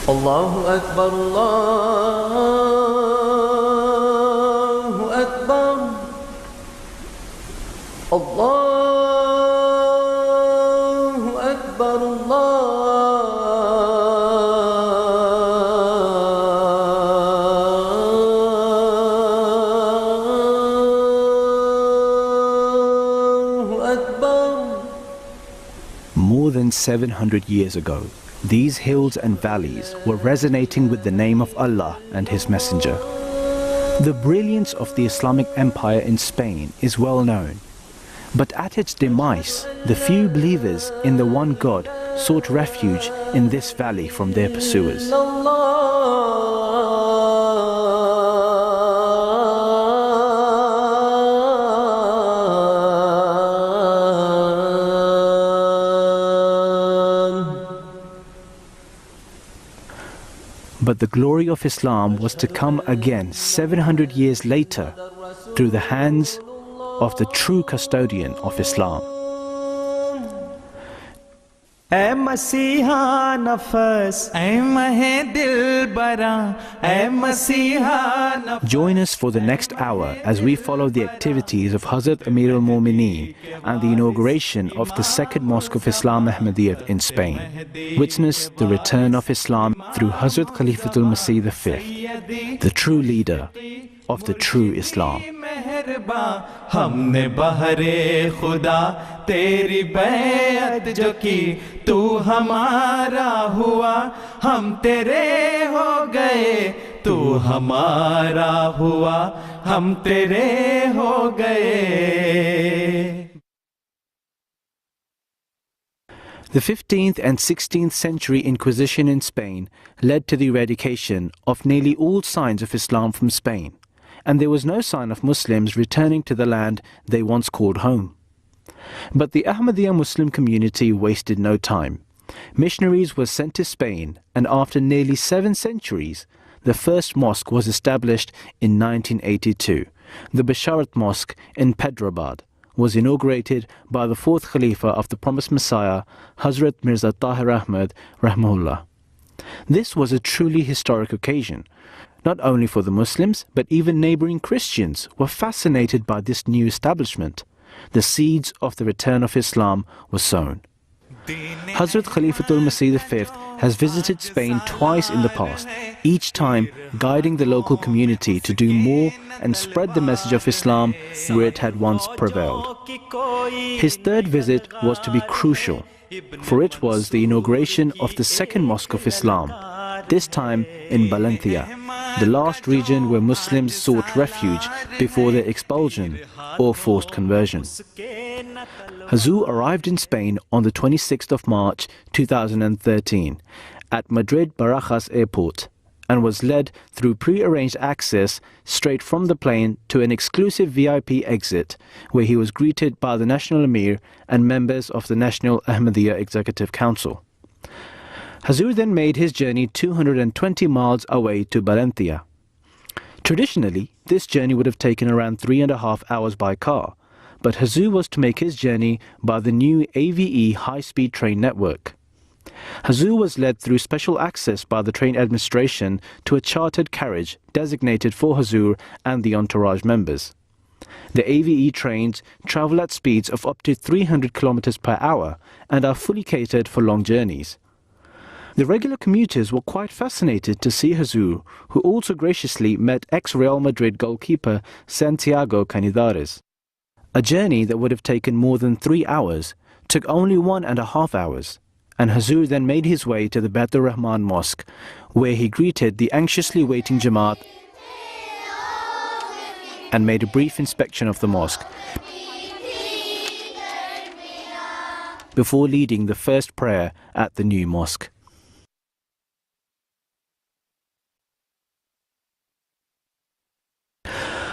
Allahu Akbar, Allahu Akbar, Allahu Akbar, Allahu Akbar. More than 700 years ago, these hills and valleys were resonating with the name of Allah and His Messenger. The brilliance of the Islamic Empire in Spain is well known, but at its demise, the few believers in the one God sought refuge in this valley from their pursuers. But the glory of Islam was to come again 700 years later through the hands of the true custodian of Islam. ऐ मसीहा नफस ऐ महे दिल बरा ऐ मसीहा नफस. Join us for the next hour as we follow the activities of Hazrat Amir al-Mu'mineen and the inauguration of the second mosque of Islam Ahmadiyya in Spain. Witness the return of Islam through Hazrat Caliph al-Masih V, the true leader of the true Islam. हमने बहरे खुदा तेरी बैत जो की तू हमारा हुआ हम तेरे हो गए तू हमारा हुआ हम तेरे हो गए. The 15th and 16th century Inquisition in Spain led to the eradication of nearly all signs of Islam from Spain, and there was no sign of Muslims returning to the land they once called home. But the Ahmadiyya Muslim community wasted no time. Missionaries were sent to Spain, and after nearly 7 centuries, the first mosque was established in 1982. The Basharat Mosque in Pedrabad was inaugurated by the 4th Khalifa of the Promised Messiah, Hazrat Mirza Tahir Ahmad Rahmahullah. This was a truly historic occasion. Not only for the Muslims, but even neighboring Christians were fascinated by this new establishment. The seeds of the return of Islam were sown. Hazrat Khalifatul Masih V has visited Spain twice in the past, each time guiding the local community to do more and spread the message of Islam where it had once prevailed. His third visit was to be crucial, for it was the inauguration of the second mosque of Islam, this time in Valencia, the last region where Muslims sought refuge before their expulsion or forced conversion. Hazur arrived in Spain on the 26th of March 2013 at Madrid Barajas Airport and was led through pre-arranged access straight from the plane to an exclusive VIP exit where he was greeted by the National Emir and members of the National Ahmadiyya Executive Council. Hazur then made his journey 220 miles away to Valencia. Traditionally, this journey would have taken around 3.5 hours by car, but Hazur was to make his journey by the new AVE high-speed train network. Hazur was led through special access by the train administration to a chartered carriage designated for Hazur and the entourage members. The AVE trains travel at speeds of up to 300 kilometers per hour and are fully catered for long journeys. The regular commuters were quite fascinated to see Hazur, who also graciously met ex-Real Madrid goalkeeper Santiago Canizares. A journey that would have taken more than 3 hours took only 1.5 hours, and Hazur then made his way to the Baitur Rahman Mosque, where he greeted the anxiously waiting Jamaat and made a brief inspection of the mosque before leading the first prayer at the new mosque.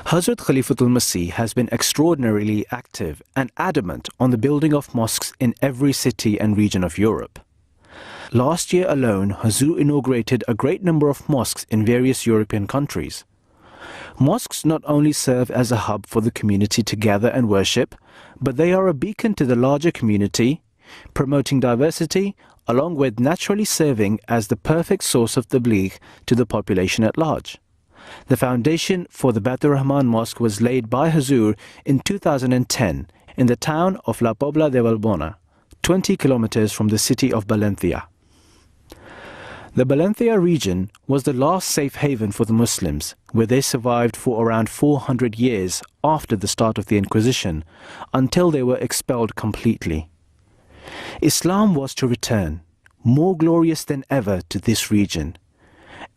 Hazrat Khalifatul Masih has been extraordinarily active and adamant on the building of mosques in every city and region of Europe. Last year alone, Hazur inaugurated a great number of mosques in various European countries. Mosques not only serve as a hub for the community to gather and worship, but they are a beacon to the larger community, promoting diversity along with naturally serving as the perfect source of tabligh to the population at large. The foundation for the Baitur Rahman Mosque was laid by Hazur in 2010 in the town of La Pobla de Valbona, 20 kilometers from the city of Valencia. The Valencia region was the last safe haven for the Muslims, where they survived for around 400 years after the start of the Inquisition, until they were expelled completely. Islam was to return, more glorious than ever, to this region.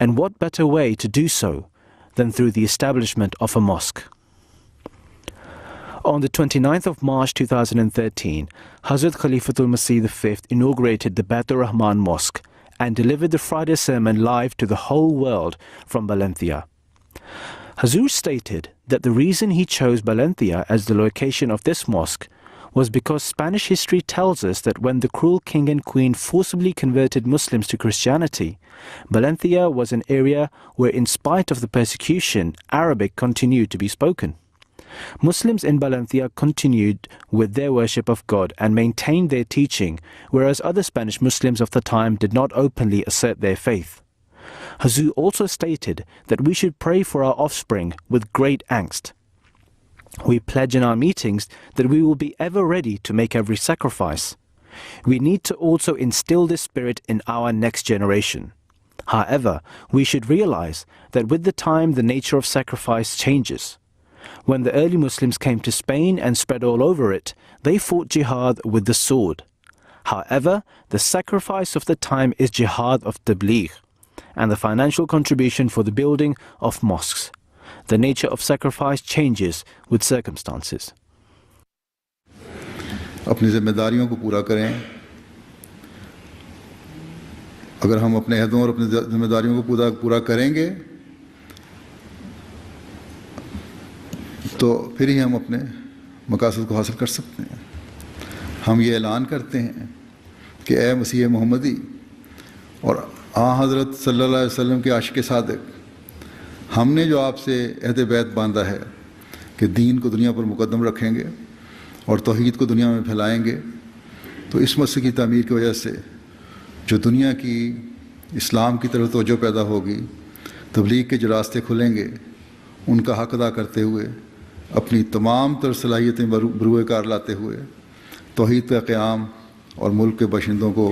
And what better way to do so than through the establishment of a mosque? On the 29th of March 2013, Hazrat Khalifatul Masih V inaugurated the Baitur Rahman Mosque and delivered the Friday sermon live to the whole world from Valencia. Hazur stated that the reason he chose Valencia as the location of this mosque was because Spanish history tells us that when the cruel king and queen forcibly converted Muslims to Christianity, Valencia was an area where, in spite of the persecution, Arabic continued to be spoken. Muslims in Valencia continued with their worship of God and maintained their teaching, whereas other Spanish Muslims of the time did not openly assert their faith. Hazur also stated that we should pray for our offspring with great angst. We pledge in our meetings that we will be ever ready to make every sacrifice. We need to also instill this spirit in our next generation. However, we should realize that with the time the nature of sacrifice changes. When the early Muslims came to Spain and spread all over it, they fought jihad with the sword. However, the sacrifice of the time is jihad of tabligh and the financial contribution for the building of mosques. The nature of sacrifice changes with circumstances. अपनी जिम्मेदारियों को पूरा करें. अगर हम अपने अहदों और अपनी जिम्मेदारियों को पूरा करेंगे तो फिर ही हम अपने मकासद को हासिल कर सकते हैं. हम ये ऐलान करते हैं कि ए मसीह मोहम्मदी और हज़रत सल्लल्लाहु अलैहि वसल्लम के आशिक़ सादिक़, हमने जो आपसे अहद बैत बांधा है कि दीन को दुनिया पर मुकद्दम रखेंगे और तौहीद को दुनिया में फैलाएंगे, तो इस मस्जिद की तामीर की वजह से जो दुनिया की इस्लाम की तरफ तवज्जो पैदा होगी, तबलीग के जो रास्ते खुलेंगे, उनका हक़ अदा करते हुए अपनी तमाम तर सलाहियतें बरूए कार लाते हुए तौहीद का क़याम और मुल्क के बाशिंदों को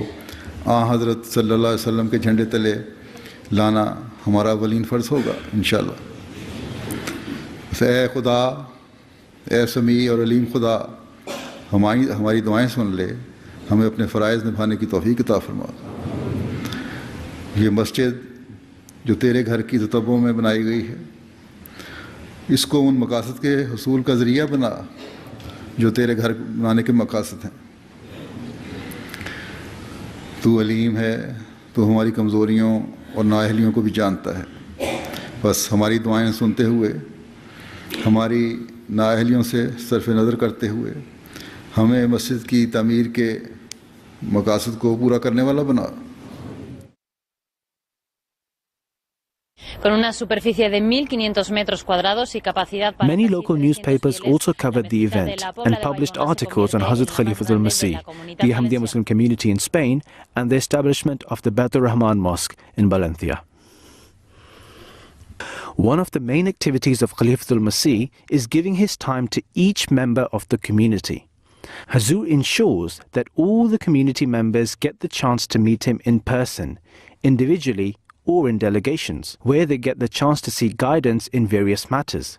हज़रत सल्लल्लाहु अलैहि वसल्लम के झंडे तले लाना हमारा अवलीन फ़र्ज़ होगा इंशाअल्लाह. ए खुदा, ए समी और अलीम खुदा, हमारी दुआएं सुन ले, हमें अपने फ़राइज़ निभाने की तौफ़ीक़ अता फ़रमा. ये मस्जिद जो तेरे घर की ज़तबों में बनाई गई है, इसको उन मकासद के हुसूल का ज़रिया बना जो तेरे घर बनाने के मकासद हैं. तू अलीम है, तू हमारी कमज़ोरियों और नाअहलियों को भी जानता है. बस हमारी दुआएं सुनते हुए, हमारी नाअहलियों से सरफ़ नज़र करते हुए हमें मस्जिद की तामीर के मकासद को पूरा करने वाला बना. Con una superficie de 1.500 metros cuadrados y capacidad para... Many local newspapers also covered the event and published articles on Hazrat Khalifatul Masih, the Ahmadiyya Muslim Community in Spain, and the establishment of the Baitur Rahman Mosque in Valencia. One of the main activities of Khalifatul Masih is giving his time to each member of the community. Hazur ensures that all the community members get the chance to meet him in person, individually or in delegations, where they get the chance to seek guidance in various matters,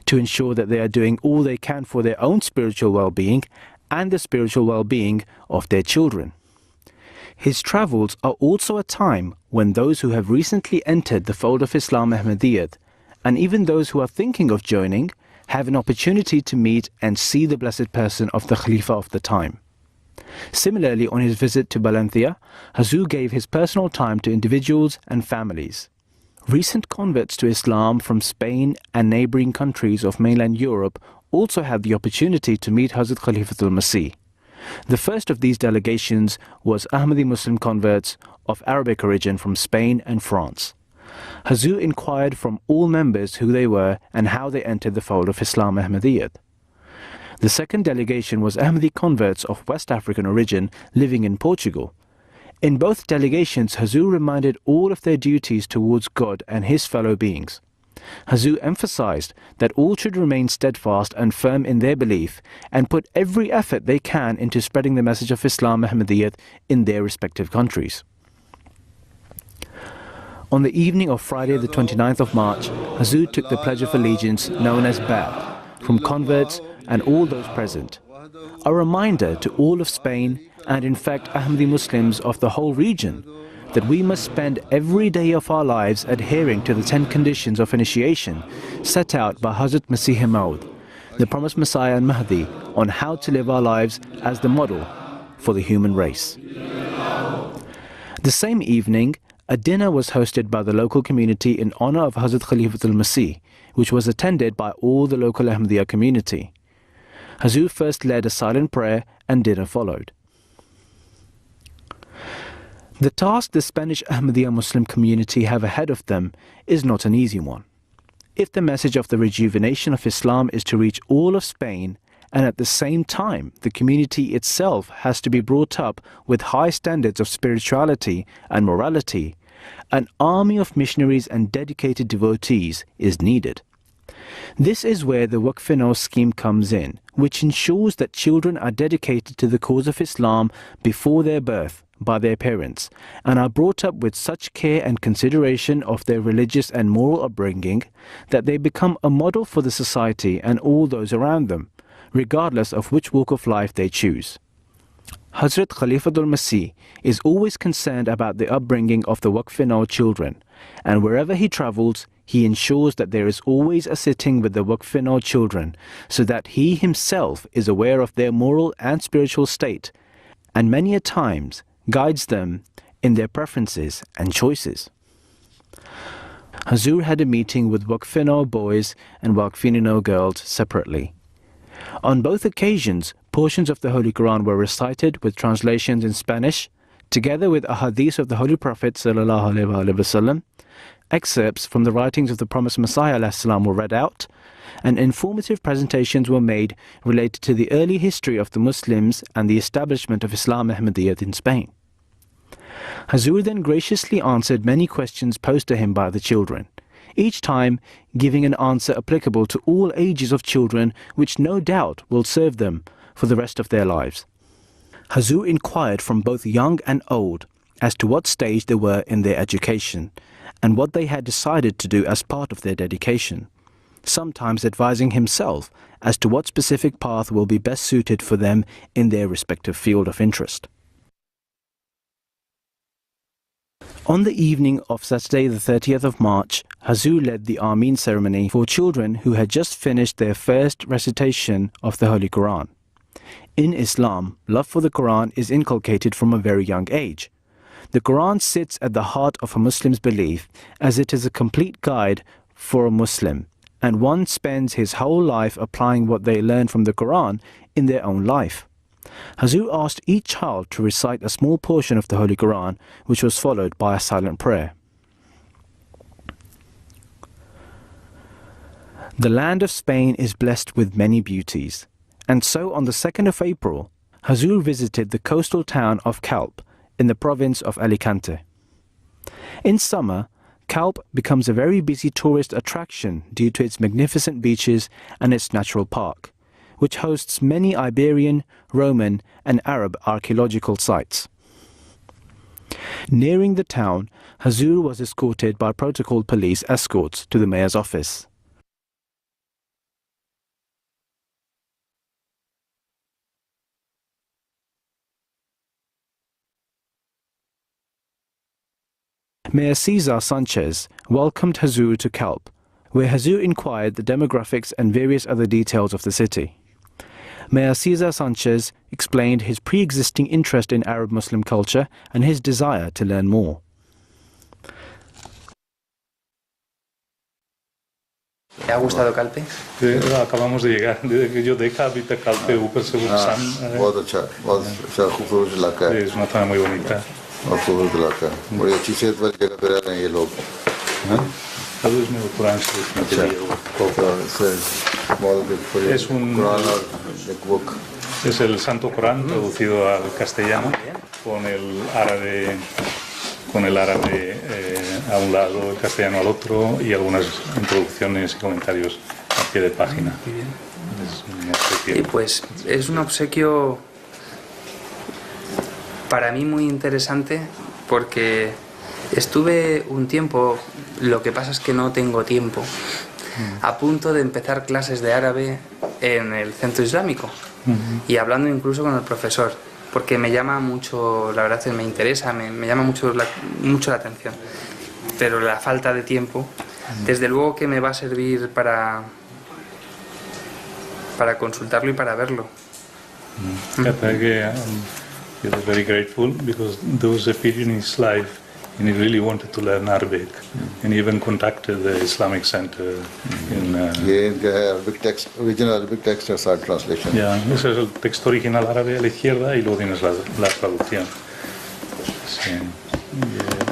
to ensure that they are doing all they can for their own spiritual well-being and the spiritual well-being of their children. His travels are also a time when those who have recently entered the fold of Islam Ahmadiyyat, and even those who are thinking of joining, have an opportunity to meet and see the blessed person of the Khalifa of the time. Similarly, on his visit to Valencia, Hazur gave his personal time to individuals and families. Recent converts to Islam from Spain and neighboring countries of mainland Europe also had the opportunity to meet Hazrat Khalifatul Masih. The first of these delegations was Ahmadiyya Muslim converts of Arabic origin from Spain and France. Hazur inquired from all members who they were and how they entered the fold of Islam Ahmadiyyat. The second delegation was Ahmadi converts of West African origin living in Portugal. In both delegations, Hazur reminded all of their duties towards God and his fellow beings. Hazur emphasized that all should remain steadfast and firm in their belief and put every effort they can into spreading the message of Islam Ahmadiyyat in their respective countries. On the evening of Friday the 29th of March, Hazur took the Pledge of Allegiance known as Ba'ath from converts and all those present. A reminder to all of Spain and in fact Ahmadi Muslims of the whole region that we must spend every day of our lives adhering to the 10 conditions of initiation set out by Hazrat Masih Maud, the promised Messiah and Mahdi, on how to live our lives as the model for the human race. The same evening, a dinner was hosted by the local community in honor of Hazrat Khalifatul Masih, which was attended by all the local Ahmadiyya community. Hazur first led a silent prayer and dinner followed. The task the Spanish Ahmadiyya Muslim community have ahead of them is not an easy one. If the message of the rejuvenation of Islam is to reach all of Spain, and at the same time the community itself has to be brought up with high standards of spirituality and morality, an army of missionaries and dedicated devotees is needed. This is where the Waqf scheme comes in, which ensures that children are dedicated to the cause of Islam before their birth by their parents and are brought up with such care and consideration of their religious and moral upbringing that they become a model for the society and all those around them, regardless of which walk of life they choose. Hazrat Khalifatul Masih is always concerned about the upbringing of the Waqf children, and wherever he travels, he ensures that there is always a sitting with the Waqf children so that he himself is aware of their moral and spiritual state, and many a times guides them in their preferences and choices. Hazur had a meeting with Waqf boys and Waqf girls separately. On both occasions, portions of the Holy Quran were recited with translations in Spanish, together with ahadith of the Holy Prophet ﷺ. Excerpts from the writings of the promised Messiah ﷺ were read out, and informative presentations were made related to the early history of the Muslims and the establishment of Islam Ahmadiyyat in Spain. Hazur then graciously answered many questions posed to him by the children, each time giving an answer applicable to all ages of children, which no doubt will serve them for the rest of their lives. Hazur inquired from both young and old as to what stage they were in their education and what they had decided to do as part of their dedication, sometimes advising himself as to what specific path will be best suited for them in their respective field of interest. On the evening of Saturday the 30th of March, Hazur led the Ameen ceremony for children who had just finished their first recitation of the Holy Quran. In Islam, love for the Quran is inculcated from a very young age. The Quran sits at the heart of a Muslim's belief as it is a complete guide for a Muslim, and one spends his whole life applying what they learn from the Quran in their own life. Hazur asked each child to recite a small portion of the Holy Quran, which was followed by a silent prayer. The land of Spain is blessed with many beauties, and so on the 2nd of April, Hazur visited the coastal town of Caliph in the province of Alicante. In summer, Caliph becomes a very busy tourist attraction due to its magnificent beaches and its natural park, which hosts many Iberian, Roman and Arab archaeological sites. Nearing the town, Hazur was escorted by protocol police escorts to the mayor's office. Mayor Cesar Sanchez welcomed Hazur to Caliph, where Hazur inquired the demographics and various other details of the city. Mayor Cesar Sanchez explained his pre-existing interest in Arab Muslim culture and his desire to learn more. ¿Te ha gustado Calpe? Acabamos de llegar, desde que yo de Calpe, Calpe, ऊपर से बहुत अच्छा खूबसूरत इलाका है. Es una zona muy bonita. बहुत खूबसूरत इलाका है. बड़ी अच्छी सेहत वाली जगह पे रह रहे हैं ये लोग. Todo es muy Corán Es un book. Es el Santo Corán traducido al castellano con el árabe a un lado, el castellano al otro y algunas introducciones y comentarios a pie de página. Muy bien. Es un obsequio. Pues es un obsequio para mí muy interesante porque estuve un tiempo, lo que pasa es que no tengo tiempo, a punto de empezar clases de árabe en el centro islámico y hablando incluso con el profesor, porque me llama mucho, la verdad es que me interesa, me llama mucho la atención, pero la falta de tiempo, desde luego que me va a servir para consultarlo y para verlo. He was very grateful because there was a period in his life and he really wanted to learn Arabic and he even contacted the Islamic Center in... Arabic text, original Arabic text or translation. Ese es el texto original árabe a la izquierda y luego tienes la traducción. Sí.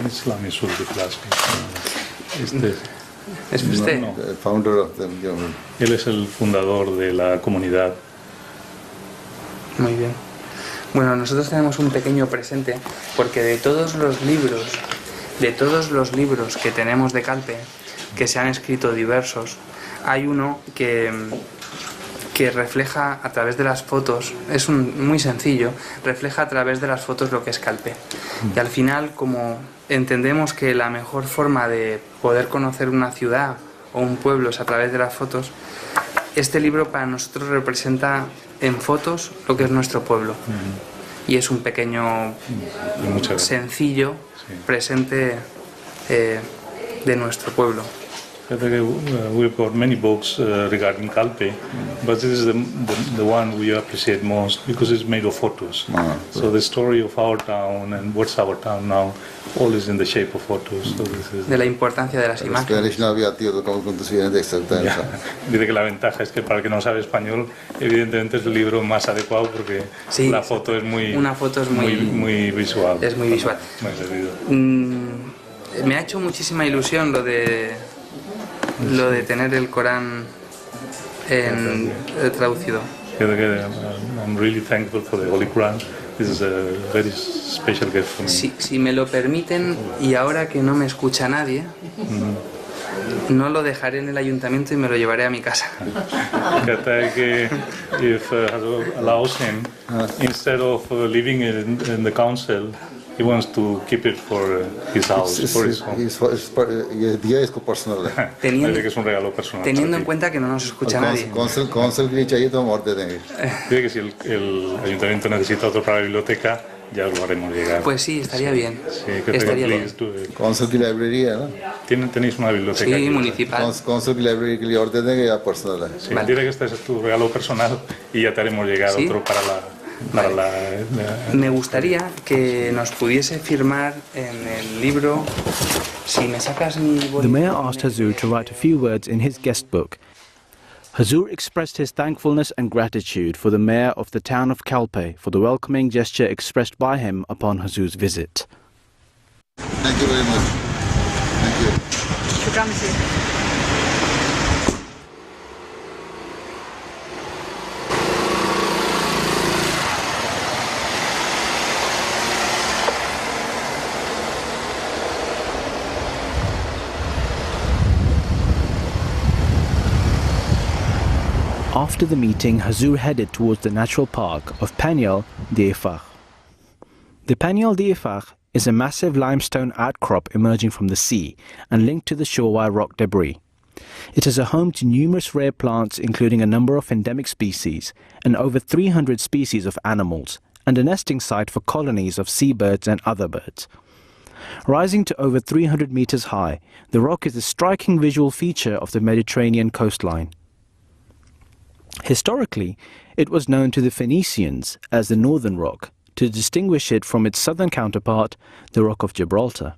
Islam is so the class. ¿Es usted? No. The founder of them. Él es el fundador de la comunidad. Muy bien. Bueno, nosotros tenemos un pequeño presente porque de todos los libros que tenemos de Calpe, que se han escrito diversos, hay uno que refleja a través de las fotos, es muy sencillo, refleja a través de las fotos lo que es Calpe. Y al final, como entendemos que la mejor forma de poder conocer una ciudad o un pueblo es a través de las fotos, este libro para nosotros representa en fotos lo que es nuestro pueblo. Y es un pequeño, sencillo presente de nuestro pueblo. We've got many books regarding Calpe, but this is the one we appreciate most because it's made of photos. So the story of our town and what's our town now, all is in the shape of photos. So this is de la importancia de las imágenes. Dice que la ventaja es que para el que no sabe español, evidentemente es el libro más adecuado porque sí, la foto es muy visual. Es muy visual. Me ha hecho muchísima ilusión lo de tener el Corán traducido. I'm really thankful for the Holy Quran. This is a very special gift for me. Si me lo permiten, y ahora que no me escucha nadie, no lo dejaré en el ayuntamiento y me lo llevaré a mi casa. If allows him, instead of living in the council, he wants to keep it for his house, for his home. Teniendo en cuenta que no nos escucha nadie. Dice que si el ayuntamiento necesita otro para la biblioteca, ya lo haremos llegar. Pues sí, estaría bien. Sí, estaría bien. Council की library है ना? Tenéis una biblioteca. Sí, aquí, municipal. Council की library के लिए और दे देंगे या personal है? Sí, vale. Diré que este es tu regalo personal y ya te haremos llegar otro para la... Me gustaría que nos pudiese firmar en el libro. Si me sacas mi bolígrafo. The mayor asked Hazur to write a few words in his guest book. Hazur expressed his thankfulness and gratitude for the mayor of the town of Calpe for the welcoming gesture expressed by him upon Hazur's visit. Thank you very much. Thank you. Shukran, monsieur. After the meeting, Hazur headed towards the natural park of Panyal Diefach. The Panyal Diefach is a massive limestone outcrop emerging from the sea and linked to the shore by rock debris. It is a home to numerous rare plants, including a number of endemic species and over 300 species of animals, and a nesting site for colonies of seabirds and other birds. Rising to over 300 meters high, the rock is a striking visual feature of the Mediterranean coastline. Historically, it was known to the Phoenicians as the Northern Rock, to distinguish it from its southern counterpart, the Rock of Gibraltar.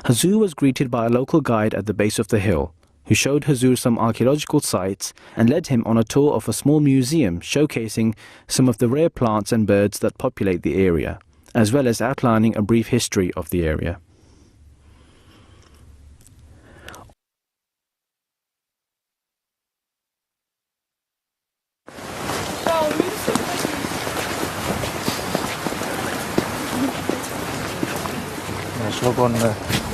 Hazur was greeted by a local guide at the base of the hill, who showed Hazur some archaeological sites and led him on a tour of a small museum showcasing some of the rare plants and birds that populate the area, as well as outlining a brief history of the area. solo con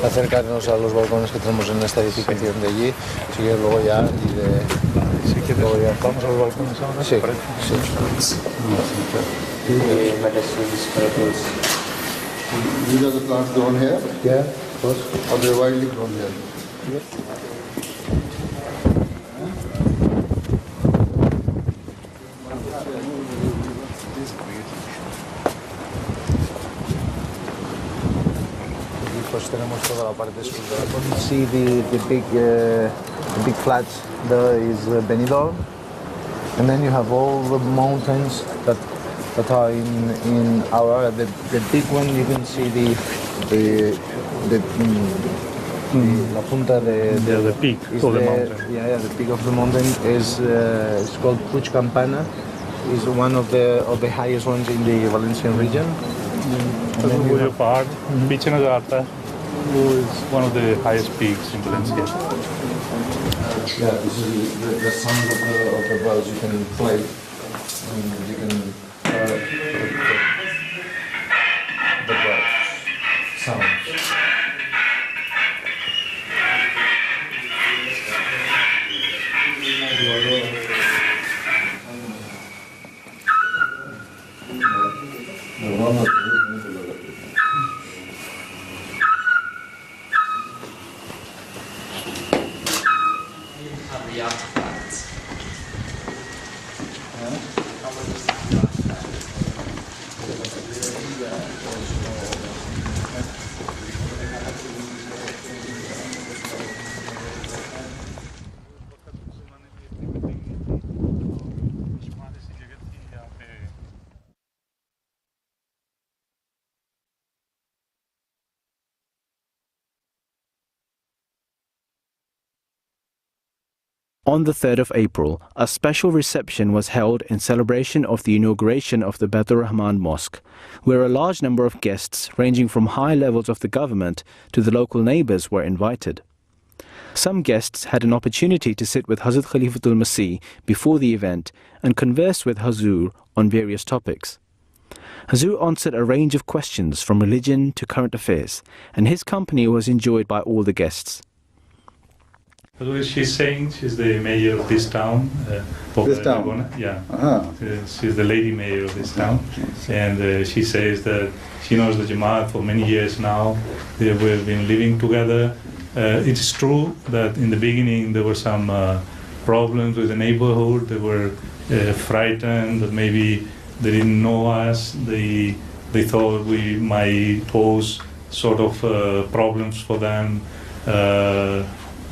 acercarnos a los balcones que tenemos en esta edificación de allí, así que luego ya luego ya vamos a los balcones ahora. Sí, sí. These are the plants grown here? Yeah, of course. Or they're widely grown here? Pues tenemos toda la parte sur de la costa. You see the big flats, there is Benidorm, and then you have all the mountains that are in our area. The big one, you can see la punta the peak of the mountain. Yeah, the peak of the mountain is it's called Puig Campana. Is one of the highest ones in the Valencian region. वो जो पहाड़ पीछे नजर आता है वो is one of the highest peaks in Valencia. Yeah, this is the sound of the birds you can play. You can the birds sounds. On the 3rd of April, a special reception was held in celebration of the inauguration of the Badr Rahman Mosque, where a large number of guests ranging from high levels of the government to the local neighbors were invited. Some guests had an opportunity to sit with Hazrat Khalifatul Masih before the event and converse with Hazur on various topics. Hazur answered a range of questions from religion to current affairs, and his company was enjoyed by all the guests. She's saying she's the mayor of this town. This town? Yeah. Uh-huh. She's the lady mayor of this town. And she says that she knows the Jamaat for many years now. We've been living together. It is true that in the beginning there were some problems with the neighborhood. They were frightened that maybe they didn't know us. They thought we might pose sort of problems for them.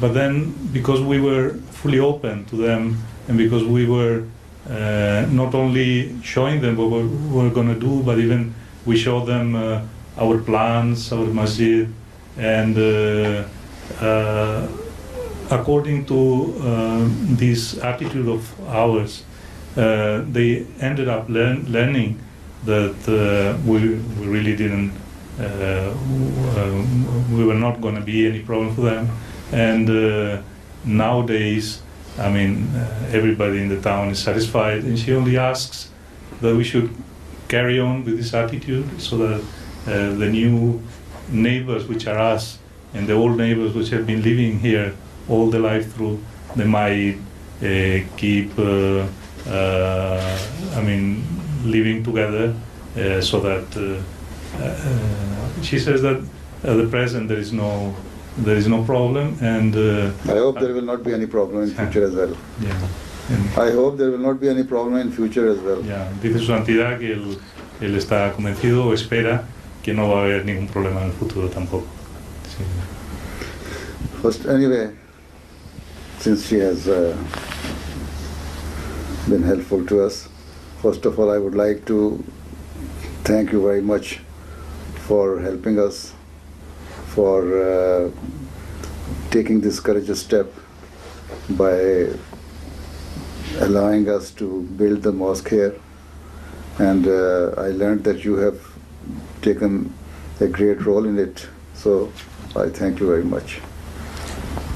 But then, because we were fully open to them, and because we were not only showing them what we were going to do, but even we showed them our plans, our masjid, and according to this attitude of ours, they ended up learning that we really didn't, we were not going to be any problem for them. And nowadays, I mean, everybody in the town is satisfied, and she only asks that we should carry on with this attitude so that the new neighbors, which are us, and the old neighbors which have been living here all the life through, they might keep, I mean, living together, so that she says that at the present there is no problem, and I hope there will not be any problem in future as well. Yeah. I hope there will not be any problem in future as well. Yeah. Dice su santidad que él está convencido o espera que no va a haber ningún problema en el futuro tampoco. Sí. First, anyway, since she has been helpful to us, first of all, I would like to thank you very much for helping us, for taking this courageous step by allowing us to build the mosque here. And I learned that you have taken a great role in it, so I thank you very much.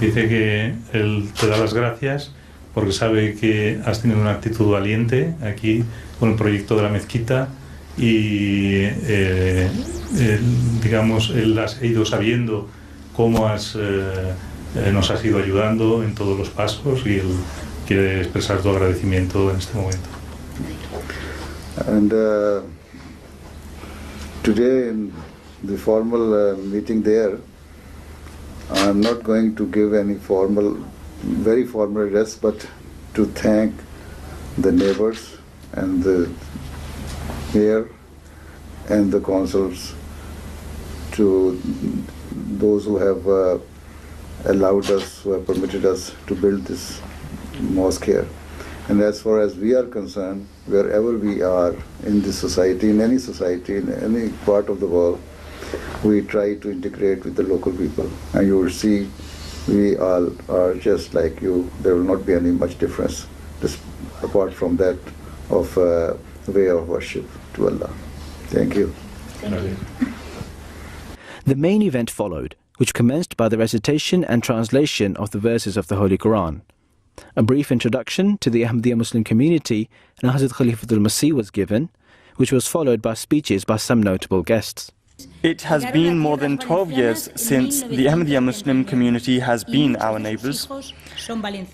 Dice que él te da las gracias porque sabe que has tenido una actitud valiente aquí con el proyecto de la mezquita, y digamos, él ha ido sabiendo cómo nos has ido ayudando en todos los pasos y él quiere expresar tu agradecimiento en este momento. And today in the formal meeting there, I'm not going to give any very formal address, but to thank the neighbors and the mayor and the councils, to those who have allowed us, who have permitted us to build this mosque here. And as far as we are concerned, wherever we are in this society, in any part of the world, we try to integrate with the local people. And you will see we all are just like you. There will not be any much difference, just apart from that of way of worship to Allah. Thank you. The main event followed, which commenced by the recitation and translation of the verses of the Holy Quran. A brief introduction to the Ahmadiyya Muslim community and Hazrat Khalifatul Masih was given, which was followed by speeches by some notable guests. It has been more than 12 years since the Ahmadiyya Muslim community has been our neighbors.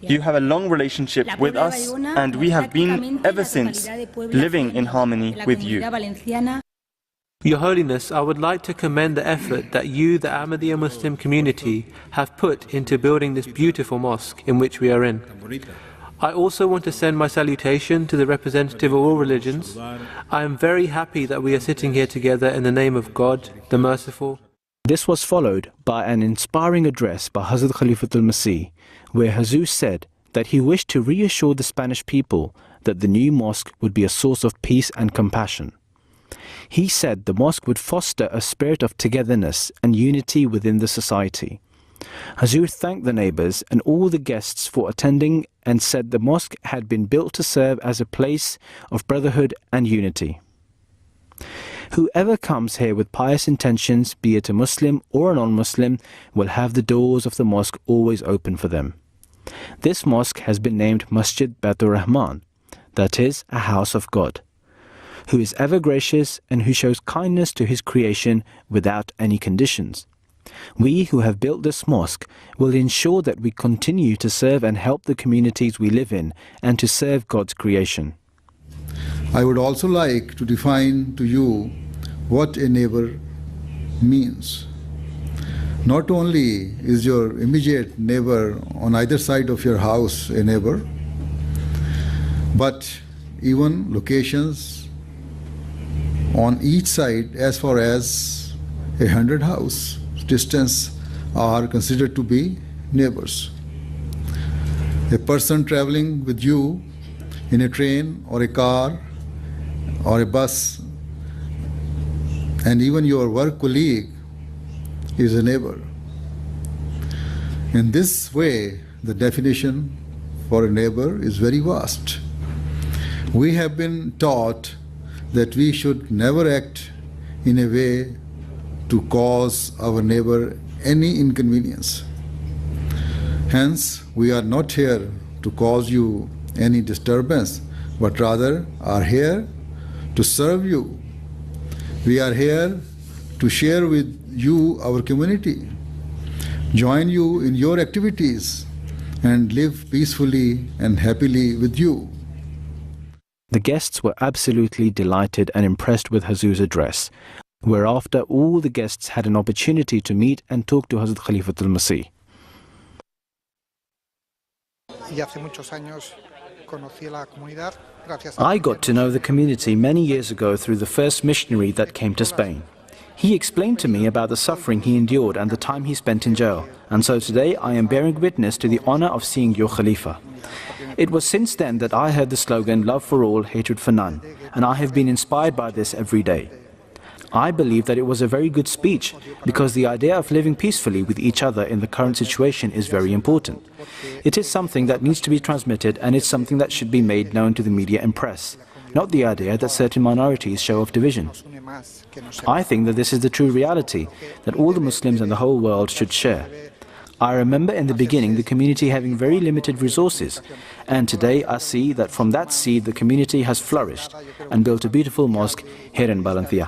You have a long relationship with us, and we have been ever since living in harmony with you. Your Holiness, I would like to commend the effort that you, the Ahmadiyya Muslim community, have put into building this beautiful mosque in which we are in. I also want to send my salutation to the representative of all religions. I am very happy that we are sitting here together in the name of God, the Merciful. This was followed by an inspiring address by Hazrat Khalifatul Masih, where Hazur said that he wished to reassure the Spanish people that the new mosque would be a source of peace and compassion. He said the mosque would foster a spirit of togetherness and unity within the society. Hazur thanked the neighbors and all the guests for attending and said the mosque had been built to serve as a place of brotherhood and unity. Whoever comes here with pious intentions, be it a Muslim or a non-Muslim, will have the doors of the mosque always open for them. This mosque has been named Masjid Baitur Rahman, that is, a house of God, who is ever gracious and who shows kindness to his creation without any conditions. We who have built this mosque will ensure that we continue to serve and help the communities we live in and to serve God's creation. I would also like to define to you what a neighbor means. Not only is your immediate neighbor on either side of your house a neighbor, but even locations on each side as far as 100 houses distance are considered to be neighbors. A person traveling with you in a train or a car or a bus, and even your work colleague is a neighbor. In this way, the definition for a neighbor is very vast. We have been taught that we should never act in a way to cause our neighbor any inconvenience. Hence, we are not here to cause you any disturbance, but rather are here to serve you. We are here to share with you our community, join you in your activities, and live peacefully and happily with you. The guests were absolutely delighted and impressed with Hazur's address, whereafter all the guests had an opportunity to meet and talk to Hazrat Khalifatul Masih. I got to know the community many years ago through the first missionary that came to Spain. He explained to me about the suffering he endured and the time he spent in jail, and so today I am bearing witness to the honor of seeing your Khalifa. It was since then that I heard the slogan, love for all, hatred for none, and I have been inspired by this every day. I believe that it was a very good speech because the idea of living peacefully with each other in the current situation is very important. It is something that needs to be transmitted, and it's something that should be made known to the media and press, not the idea that certain minorities show off division. I think that this is the true reality that all the Muslims in the whole world should share. I remember in the beginning the community having very limited resources, and today I see that from that seed the community has flourished and built a beautiful mosque here in Valencia.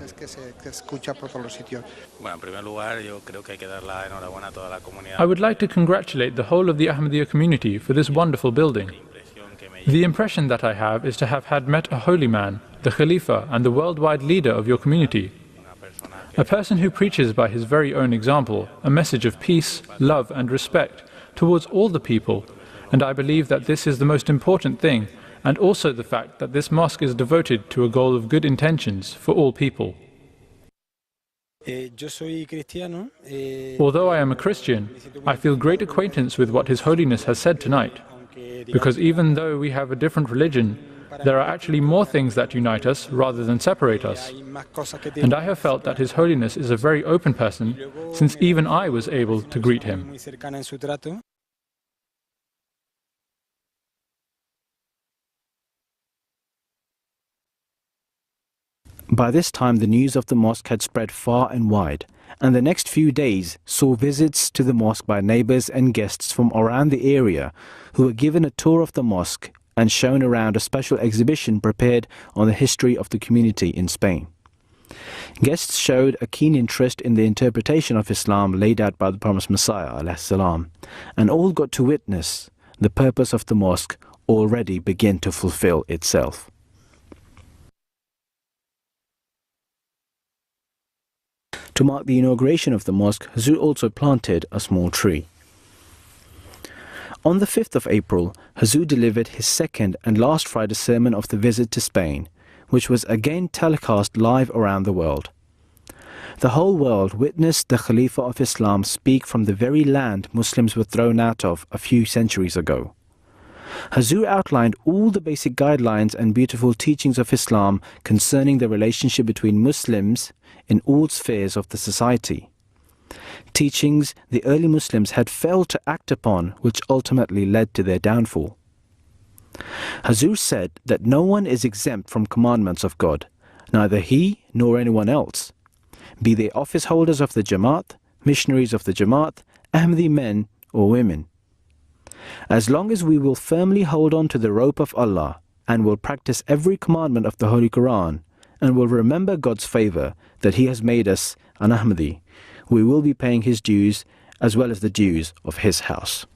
I would like to congratulate the whole of the Ahmadiyya community for this wonderful building. The impression that I have is to have had met a holy man, the Khalifa and the worldwide leader of your community. A person who preaches by his very own example a message of peace, love and respect towards all the people, and I believe that this is the most important thing, and also the fact that this mosque is devoted to a goal of good intentions for all people. Although I am a Christian, I feel great acquaintance with what His Holiness has said tonight, because even though we have a different religion, there are actually more things that unite us rather than separate us. And I have felt that His Holiness is a very open person, since even I was able to greet him. By this time the news of the mosque had spread far and wide, and the next few days saw visits to the mosque by neighbors and guests from around the area who were given a tour of the mosque and shown around a special exhibition prepared on the history of the community in Spain. Guests showed a keen interest in the interpretation of Islam laid out by the promised Messiah ﷺ, and all got to witness the purpose of the mosque already begin to fulfill itself. To mark the inauguration of the mosque, Hazur also planted a small tree. On the 5th of April, Hazur delivered his second and last Friday sermon of the visit to Spain, which was again telecast live around the world. The whole world witnessed the Khalifa of Islam speak from the very land Muslims were thrown out of a few centuries ago. Hazur outlined all the basic guidelines and beautiful teachings of Islam concerning the relationship between Muslims in all spheres of the society. Teachings the early Muslims had failed to act upon, which ultimately led to their downfall. Hazur said that no one is exempt from commandments of God, neither he nor anyone else, be they office holders of the Jamaat, missionaries of the Jamaat, Ahmadi men or women. As long as we will firmly hold on to the rope of Allah and will practice every commandment of the Holy Quran and will remember God's favor that He has made us an Ahmadi, we will be paying His dues as well as the dues of His house.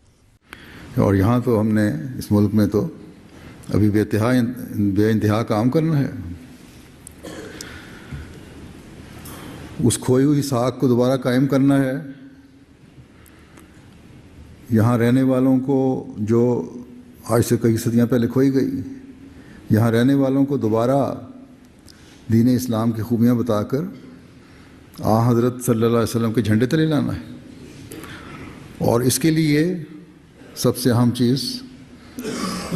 और यहाँ तो हमने इस मुल्क में तो अभी बेइंतहा काम करना है. उस खोई हुई साख को दोबारा कायम करना है. यहाँ रहने वालों को जो आज से कई सदियाँ पहले खोई गई, यहाँ रहने वालों को दोबारा दीन इस्लाम की खूबियाँ बताकर हज़रत सल्लल्लाहु अलैहि वसल्लम के झंडे तले लाना है. और इसके लिए सबसे अहम चीज़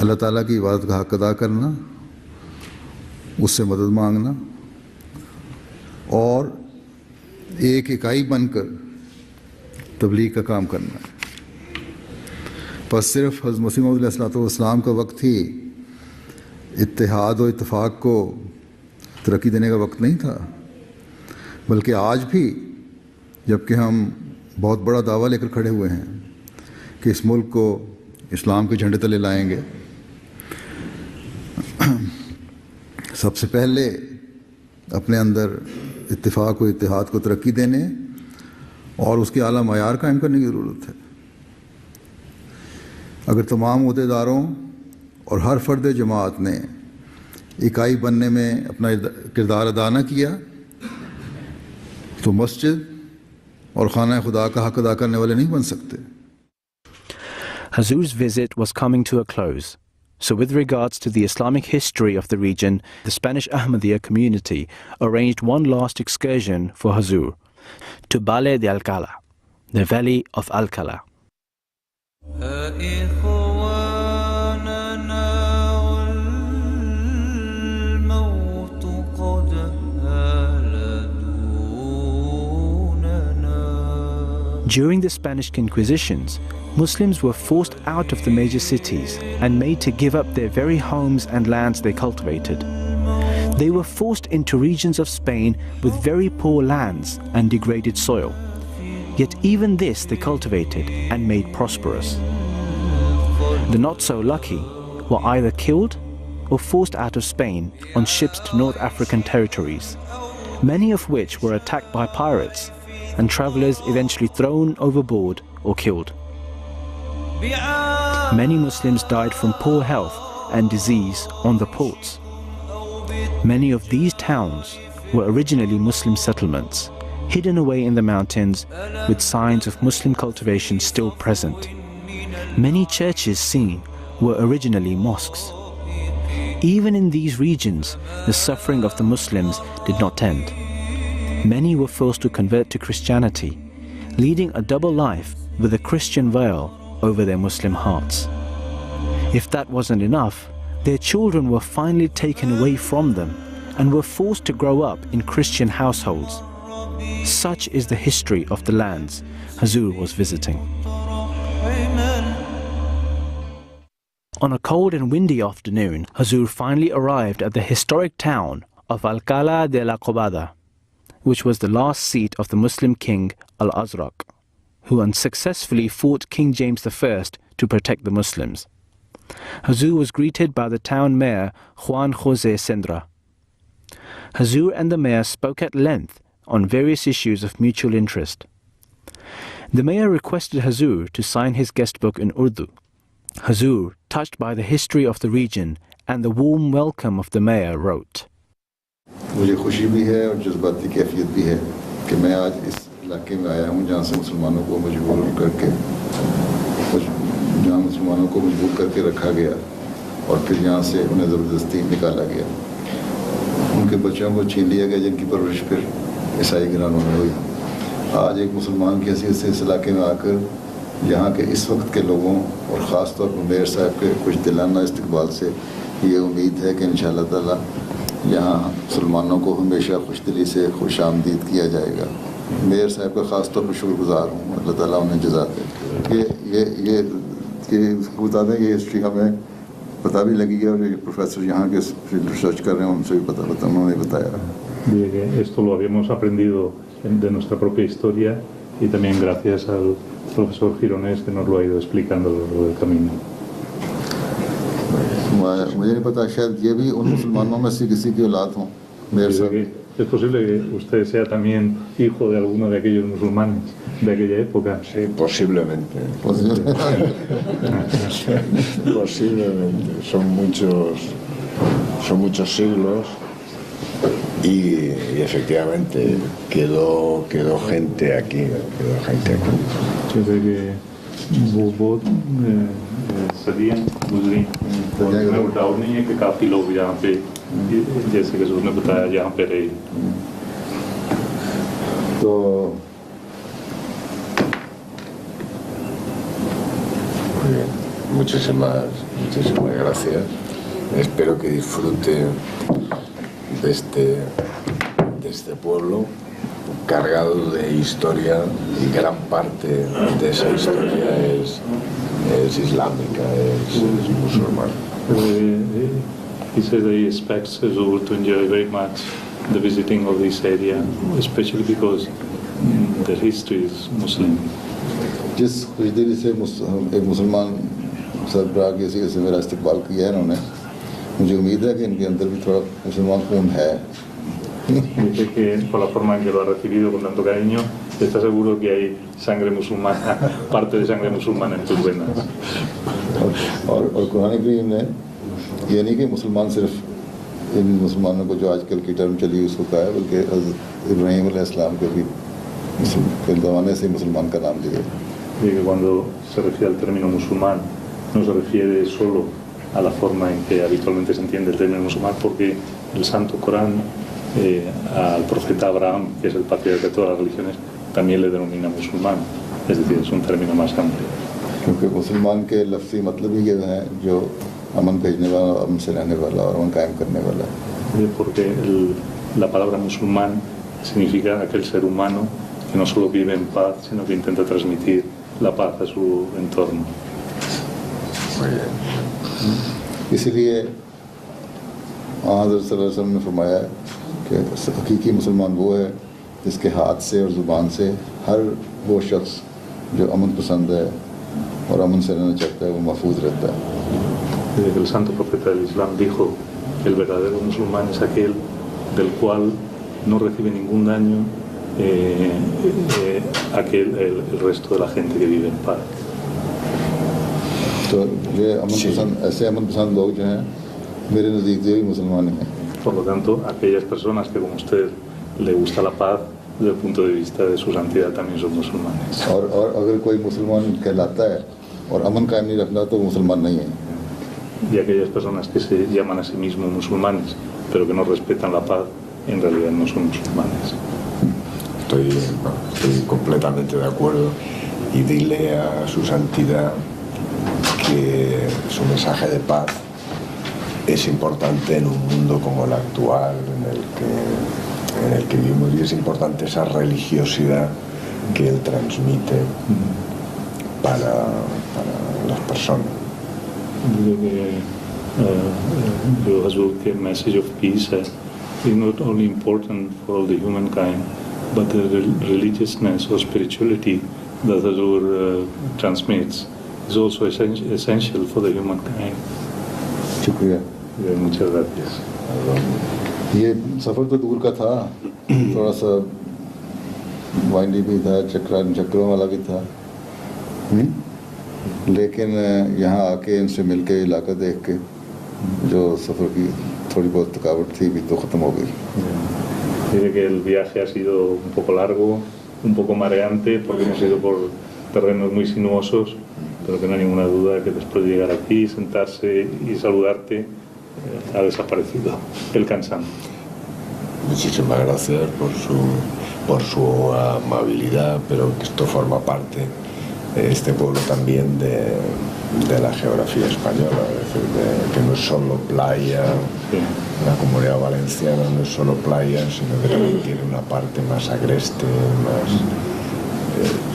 अल्लाह ताला की इबादत का हक़ अदा करना, उससे मदद मांगना और एक इकाई बनकर तबलीग का काम करना है. बस सिर्फ हज़रत मसीह मौऊद अलैहिस्सलाम का वक्त ही इत्तेहाद और इत्तफ़ाक़ को तरक्की देने का वक्त नहीं था, बल्कि आज भी जबकि हम बहुत बड़ा दावा लेकर खड़े हुए हैं कि इस मुल्क को इस्लाम के झंडे तले लाएंगे, सबसे पहले अपने अंदर इत्तेफाक और इत्तेहाद को तरक्की देने और उसके आला मयार कायम करने की ज़रूरत है. अगर तमाम अहदेदारों और हर फ़र्द जमात ने इकाई बनने में अपना किरदार अदा न किया तो मस्जिद और खाना खुदा का हक़ अदा करने वाले नहीं बन सकते. Hazur's visit was coming to a close. So with regards to the Islamic history of the region, the Spanish Ahmadiyya community arranged one last excursion for Hazur to Valle de Alcalá, the valley of Alcalá. During the Spanish Inquisitions, Muslims were forced out of the major cities and made to give up their very homes and lands they cultivated. They were forced into regions of Spain with very poor lands and degraded soil. Yet even this they cultivated and made prosperous. The not so lucky were either killed or forced out of Spain on ships to North African territories, many of which were attacked by pirates and travelers eventually thrown overboard or killed. Many Muslims died from poor health and disease on the ports. Many of these towns were originally Muslim settlements, hidden away in the mountains with signs of Muslim cultivation still present. Many churches seen were originally mosques. Even in these regions, the suffering of the Muslims did not end. Many were forced to convert to Christianity, leading a double life with a Christian veil over their Muslim hearts. If that wasn't enough, their children were finally taken away from them and were forced to grow up in Christian households. Such is the history of the lands Hazur was visiting. On a cold and windy afternoon, Hazur finally arrived at the historic town of Alcalá de la Cobada, which was the last seat of the Muslim king Al-Azraq, who unsuccessfully fought King James I to protect the Muslims. Hazur was greeted by the town mayor Juan José Sendra. Hazur and the mayor spoke at length on various issues of mutual interest. The mayor requested Hazur to sign his guest book in Urdu. Hazur, touched by the history of the region and the warm welcome of the mayor, wrote, मुझे खुशी भी है और जज्बाती कैफियत भी है कि मैं आज इस इलाके में आया हूँ जहाँ से मुसलमानों को मजबूर करके रखा गया और फिर यहाँ से उन्हें ज़बरदस्ती निकाला गया। उनके बच्चों को छीन लिया गया जिनकी परवरिश फिर ईसाई घरानों में हुई। आज एक मुसलमान की हैसियत से इस इलाके में आकर यहाँ के इस वक्त के लोगों और ख़ास तौर पर मेयर साहब के कुछ दिलाना इस्तकबाल से ये उम्मीद है कि इंशाअल्लाह ताला यहाँ मुसलमानों को हमेशा खुशदिली से खुश आमदीद किया जाएगा। मेयर साहब का ख़ास तौर पर शुक्रगुजार हूँ, अल्लाह ताला उन्हें जज़ा दे। ये बता दें, ये हिस्ट्री हमें पता भी लगी है और ये प्रोफेसर यहाँ के रिसर्च कर रहे हैं, उनसे भी उन्होंने बताया। Esto lo habíamos aprendido de nuestra propia historia y también gracias al profesor Gironés que nos lo ha ido explicando a lo largo del camino. मुझे नहीं पता, शायद ये भी उन मुसलमानों में से किसी की औलाद हो। Es posible que usted sea también hijo de alguno de aquellos musulmanes de aquella época. Sí, posiblemente. Posiblemente. Son muchos siglos y efectivamente quedó gente aquí. सदियाँ गुजरी मैं डाउट नहीं है कि काफ़ी लोग यहाँ पे जैसे कि उसने बताया यहाँ पे रहे। तो muchísimas gracias. Espero que disfrute de este pueblo cargado de historia y gran parte de esa historia es islámica, es musulmana. He says that he expects Hazur to enjoy very much the visiting of this area, especially because the history is Muslim. जिस खुशदिली से एक मुसलमान सरबराह की हैसियत से मेरा इस्तकबाल किया है इन्होंने, मुझे उम्मीद है कि इनके अंदर भी थोड़ा मुसलमान खून है। Dice que por la forma en que lo ha recibido con tanto cariño, está seguro que hay sangre musulmana, parte de sangre musulmana en tus venas. और कुरान करीम ने ये नहीं कि मुसलमान सिर्फ इन मुसलमानों को जो आजकल की टर्म चली उसको कहा है, बल्कि इब्राहीम अलैहिस्सलाम को भी के ज़माने से मुसलमान का नाम दिया। Dice que cuando se refiere al término musulmán no se refiere solo a la forma en que habitualmente se entiende el término musulmán, porque el Santo Corán al profeta Abraham, que es el patriarca de todas las religiones, también le denomina musulmán, es decir, es un término más amplio. क्योंकि मुसलमान के लफ्ज़ी मतलब ही ये है जो अमन भेजने वाला, अमन से रहने वाला और अमन कायम करने वाला है। Porque la palabra musulmán significa aquel ser humano que no solo vive en paz, sino que intenta transmitir la paz a su entorno. इसलिए हज़रत सल्लल्लाहु अलैहि वसल्लम ने फरमाया कि हकीकी मुसलमान वो है इसके हाथ से और ज़ुबान से हर वो शख्स जो अमन पसंद है और अमन से रहना चाहता है वो महफूज रहता है. Desde que el santo profeta del Islam dijo que el verdadero musulmán es aquel del cual no recibe ningún daño el resto de la gente que vive en paz. तो ये अमन पसंद ऐसे अमन पसंद लोग जो हैं मेरे नज़दीक जो ही मुसलमान हैं. Por lo tanto, aquellas personas que como usted le gusta la paz desde el punto de vista de su santidad también son musulmanes. और अगर कोई मुसलमान कहलाता है और अमन कायम नहीं रखना तो मुसलमान नहीं है. Y aquellas personas que se llaman a sí mismos musulmanes pero que no respetan la paz en realidad no son musulmanes. Estoy completamente de acuerdo y dile a su santidad que su mensaje de paz es importante en un mundo como el actual en el que vivimos y es importante esa religiosidad que él transmite para las personas. The message of peace is not only important for all the humankind but the religiousness or spirituality that Hazur transmits is also essential for the humankind. शुक्रिया. Muchas gracias. ये सफ़र तो दूर का था, थोड़ा सा windy भी था, चक्रों वाला भी था, लेकिन यहाँ आके इनसे मिलके इलाका देख के जो सफ़र की थोड़ी बहुत थकावट थी भी तो ख़त्म हो गई. Dice que el viaje ha sido un poco largo, un poco mareante porque hemos ido por terrenos muy sinuosos, pero que no hay ninguna duda que después de llegar aquí, sentarse y saludarte, ha desaparecido el cansancio. Muchísimas gracias por su amabilidad, pero que esto forma parte, este pueblo también de la geografía española, es decir, que no es solo playa, la comunidad valenciana no es solo playa, sino que también tiene una parte más agreste,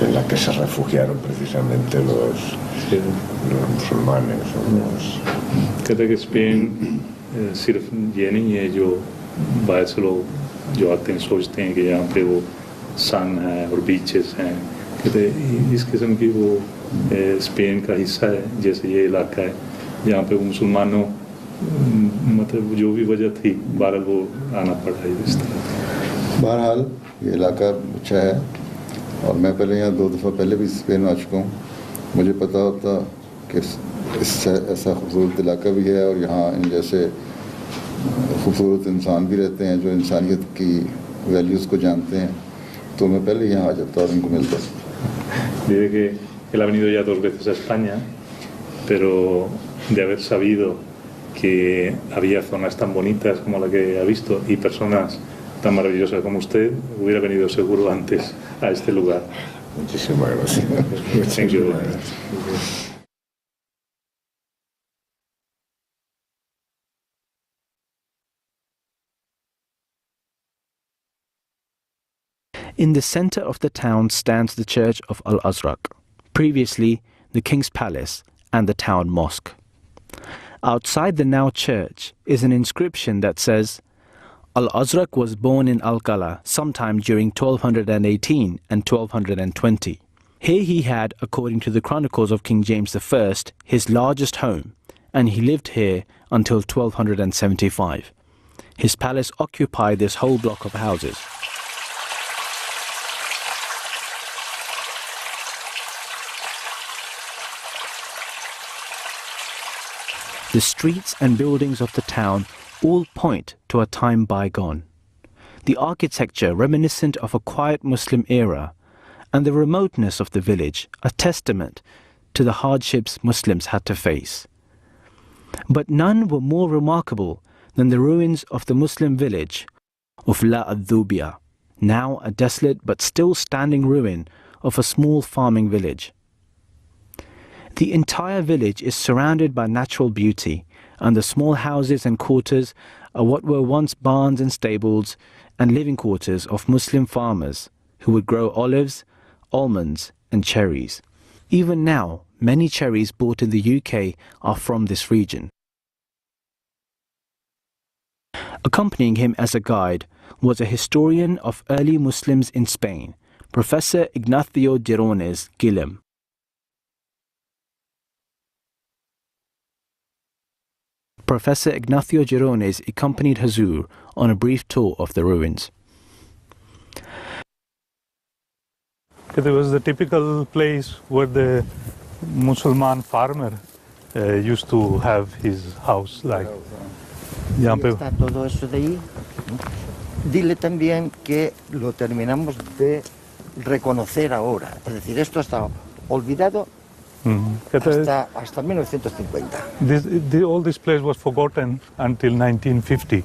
en la que se refugiaron precisamente los musulmanes. कहते कि Spain सिर्फ ये नहीं है जो बाहर से लोग जो आते हैं सोचते हैं कि यहाँ पे वो सन है और बीचेस हैं. कहते इस किस्म की वो स्पेन का हिस्सा है, जैसे ये इलाका है जहाँ पे मुसलमानों मतलब जो भी वजह थी बहरहाल वो आना पड़ा है इस तरह. बहरहाल ये इलाका अच्छा है और मैं पहले यहाँ 2 दफ़ा पहले भी स्पेन में आ चुका हूँ. मुझे पता होता कि ऐसा खूबसूरत इलाका भी है और यहाँ इन जैसे खूबसूरत इंसान भी रहते हैं जो इंसानियत की वैल्यूज़ को जानते हैं, तो मैं पहले यहाँ आ जाता और इनको मिलता. Dice que él ha venido ya 2 veces a España, pero de haber sabido que había zonas tan bonitas como la que ha visto y personas tan maravillosas como usted, hubiera venido seguro antes a este lugar. Muchísimas gracias. Thank you. In the center of the town stands the church of Al-Azraq, previously the king's palace and the town mosque. Outside the now church is an inscription that says, Al-Azraq was born in Alcala sometime during 1218 and 1220. Here he had, according to the chronicles of King James I, his largest home, and he lived here until 1275. His palace occupied this whole block of houses. The streets and buildings of the town all point to a time bygone. The architecture reminiscent of a quiet Muslim era, and the remoteness of the village a testament to the hardships Muslims had to face. But none were more remarkable than the ruins of the Muslim village of La Adhubia, now a desolate but still standing ruin of a small farming village. The entire village is surrounded by natural beauty, and the small houses and quarters are what were once barns and stables and living quarters of Muslim farmers who would grow olives, almonds and cherries. Even now, many cherries bought in the UK are from this region. Accompanying him as a guide was a historian of early Muslims in Spain, Professor Ignacio Girones Guillem. Professor Ignacio Girones accompanied Hazur on a brief tour of the ruins. There was the typical place where the Musulman farmer used to have his house, like. Está todo eso de ahí. Dile también que lo terminamos de reconocer ahora. Es decir, esto está olvidado hasta 1950. All this place was forgotten until 1950.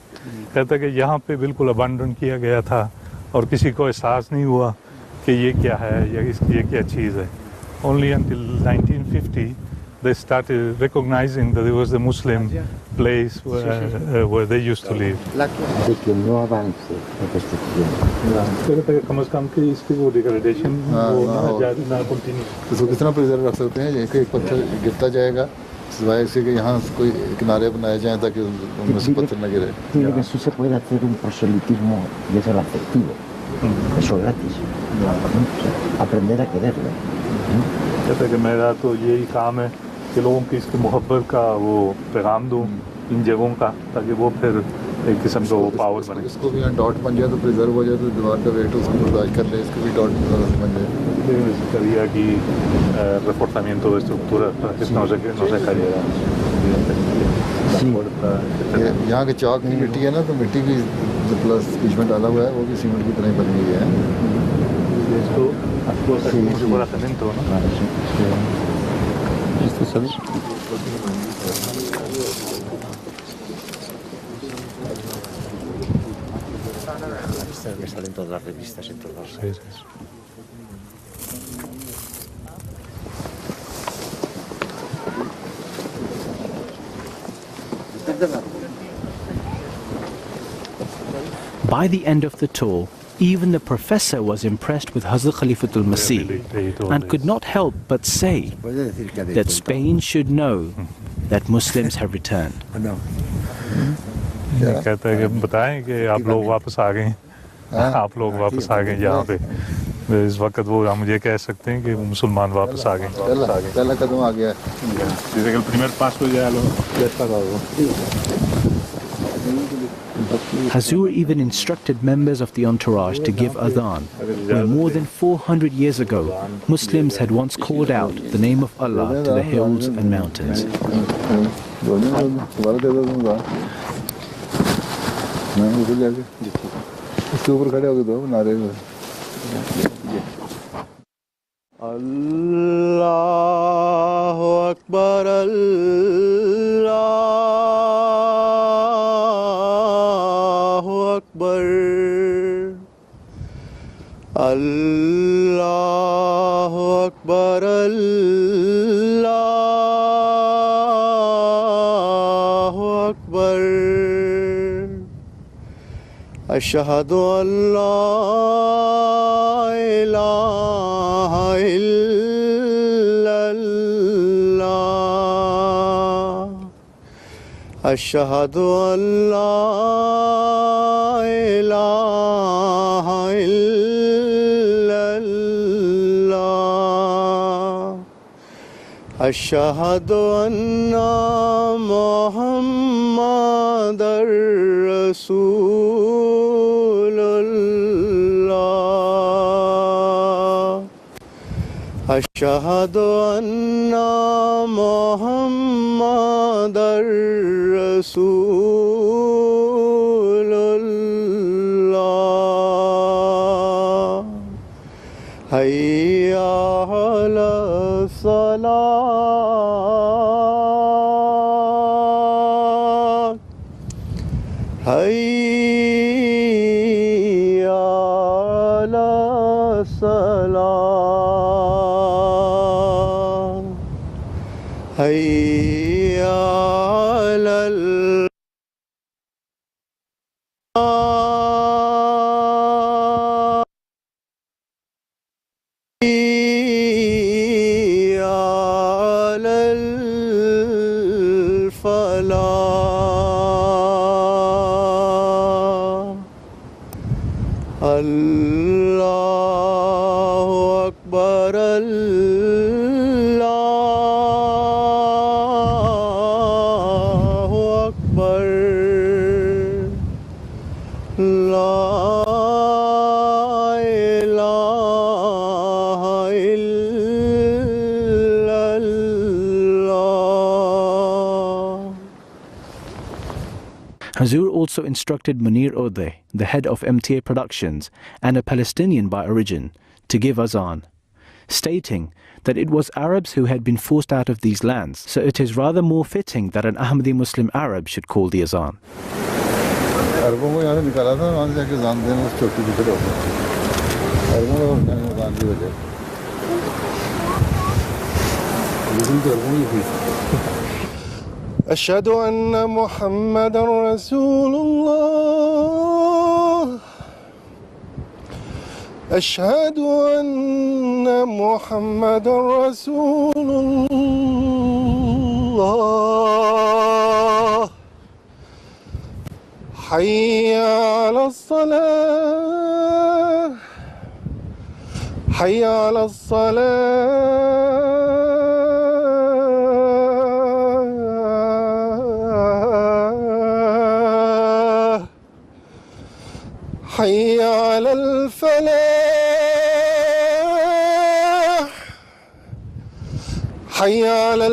कहता है कि यहाँ पे बिल्कुल abandon किया गया था और किसी को एहसास नहीं हुआ कि ये क्या है या ये क्या चीज़ है. Only until 1950 they started recognizing that it was the Muslim place where they used to live. De que no avance la construcción. कहता है कम से कम कि इसकी वो डिग्रेडेशन ना कंटिन्यू. इसको किस तरह प्रिजर्व रख सकते हैं? एक पत्थर गिरता जाएगा सिवाय से कि यहाँ कोई किनारे बनाए जाएं ताकि उनमें से पत्थर न गिरे. Tiene que se puede hacer un proselitismo desde el afectivo. Eso es gratis. Aprender a quererlo. कहता है कि मेरा तो यही काम है कि लोगों की इसकी मोहब्बत का वो पैगाम दूँ इन जगहों का ताकि वो फिर एक किस्म का वो पावर बने. इसको भी यहाँ डॉट बन जाए तो प्रिजर्व हो जाए तो दीवार का वेट उसको बर्दाश्त कर ले. इसको भी डॉट बन जाए. Necesitaría aquí reforzamiento de estructura para que no se cayera. यहाँ के चौक की मिट्टी है ना तो मिट्टी की प्लस बीच में डाला हुआ है वो भी सीमेंट की तरह बनी हुई है. Esto actúa como si fuera cemento, ¿no? Esto sabes. Que salen todas las revistas en todos los sitios. By the end of the tour, even the professor was impressed with Hazrat Khalifatul Masih and could not help but say that Spain should know that Muslims have returned. कहता है कि बताएं कि आप लोग वापस आ गए. आप लोग वापस आ गए यहाँ पे. इस वक्त वो हम ये कह सकते हैं कि मुसलमान वापस आ गए. पहला कदम आ गया. Dice que el primer paso ya está dado. Hazur even instructed members of the entourage to give adhan, where more than 400 years ago, Muslims had once called out the name of Allah to the hills and mountains. Allahu Akbar, Allahu Akbar, Allahu Akbar, Allahu Akbar. Ashhadu an la ilaha illallah. Ashhadu an la ilaha illallah. Ashhadu anna Muhammadar Rasulullah. Ashhadu anna Muhammadar Rasulullah. Hayya ala salat. Hayya ala salat. Hayya ala Allahu Akbar, Allahu Akbar, La ilaha illallah. Hazur also instructed Munir Odeh, the head of MTA Productions and a Palestinian by origin, to give azan, stating that it was Arabs who had been forced out of these lands, so it is rather more fitting that an Ahmadi Muslim Arab should call the azan. अरबों को यहाँ से निकाला था, वहाँ से जाके जान देना उस चौकी की तरफ अरबों को जान की वजह लेकिन तो अरबों की हुई أشهد أن محمد رسول الله أشهد أن محمد رسول الله حي على الصلاة حي على الصلاة حي على الفلاح حي على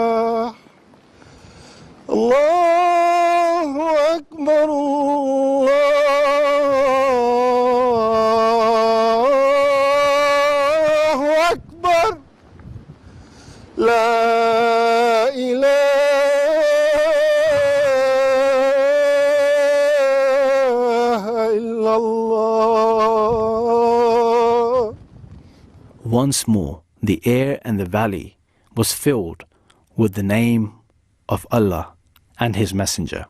الفلاح الله أكبر الله أكبر لا إله إلا الله. Once more, the air and the valley was filled with the name of Allah and His Messenger.